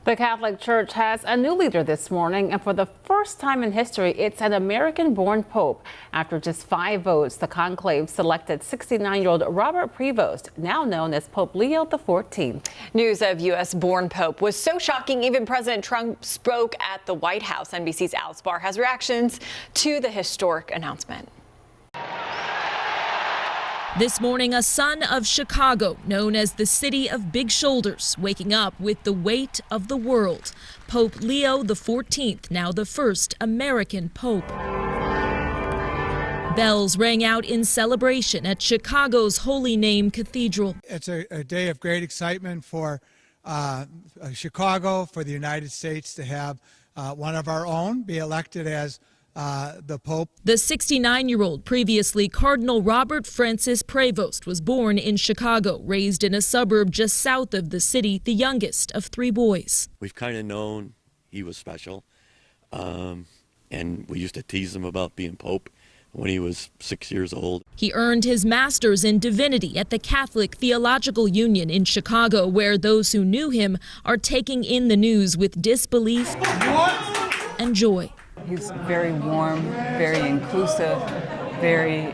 The Catholic Church has a new leader this morning, and for the first time in history, it's an American-born pope. After just 5 votes, the conclave selected 69-year-old Robert Prevost, now known as Pope Leo XIV. News of U.S.-born pope was so shocking, even President Trump spoke at the White House. NBC's Alice Barr has reactions to the historic announcement. This morning, a son of Chicago, known as the city of big shoulders, waking up with the weight of the world. Pope Leo XIV, now the first American pope. Bells rang out in celebration at Chicago's Holy Name Cathedral. It's a day of great excitement for Chicago, for the United States to have one of our own be elected as the Pope. The 69-year-old, previously Cardinal Robert Francis Prevost, was born in Chicago, raised in a suburb just south of the city, the youngest of 3 boys. We've kind of known he was special, and we used to tease him about being Pope when he was 6 years old. He earned his master's in divinity at the Catholic Theological Union in Chicago, where those who knew him are taking in the news with disbelief and joy. He's very warm, very inclusive, very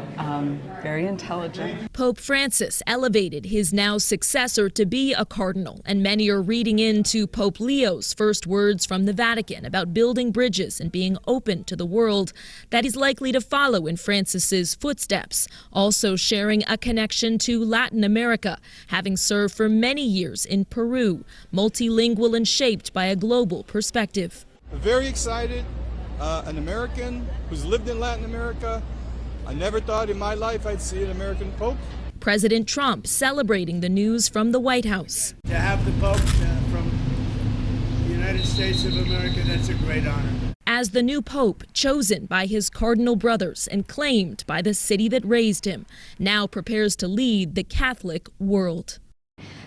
intelligent. Pope Francis elevated his now successor to be a cardinal, and many are reading into Pope Leo's first words from the Vatican about building bridges and being open to the world, that he's likely to follow in Francis's footsteps, also sharing a connection to Latin America, having served for many years in Peru, multilingual and shaped by a global perspective. Very excited. An American who's lived in Latin America. I never thought in my life I'd see an American Pope. President Trump celebrating the news from the White House. To have the Pope from the United States of America, that's a great honor. As the new Pope, chosen by his cardinal brothers and claimed by the city that raised him, now prepares to lead the Catholic world.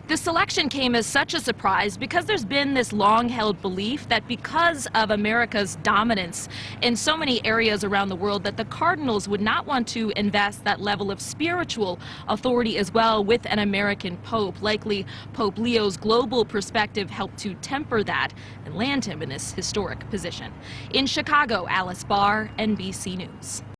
The selection came as such a surprise because there's been this long-held belief that because of America's dominance in so many areas around the world, that the cardinals would not want to invest that level of spiritual authority as well with an American pope. Likely, Pope Leo's global perspective helped to temper that and land him in this historic position. In Chicago, Alice Barr, NBC News.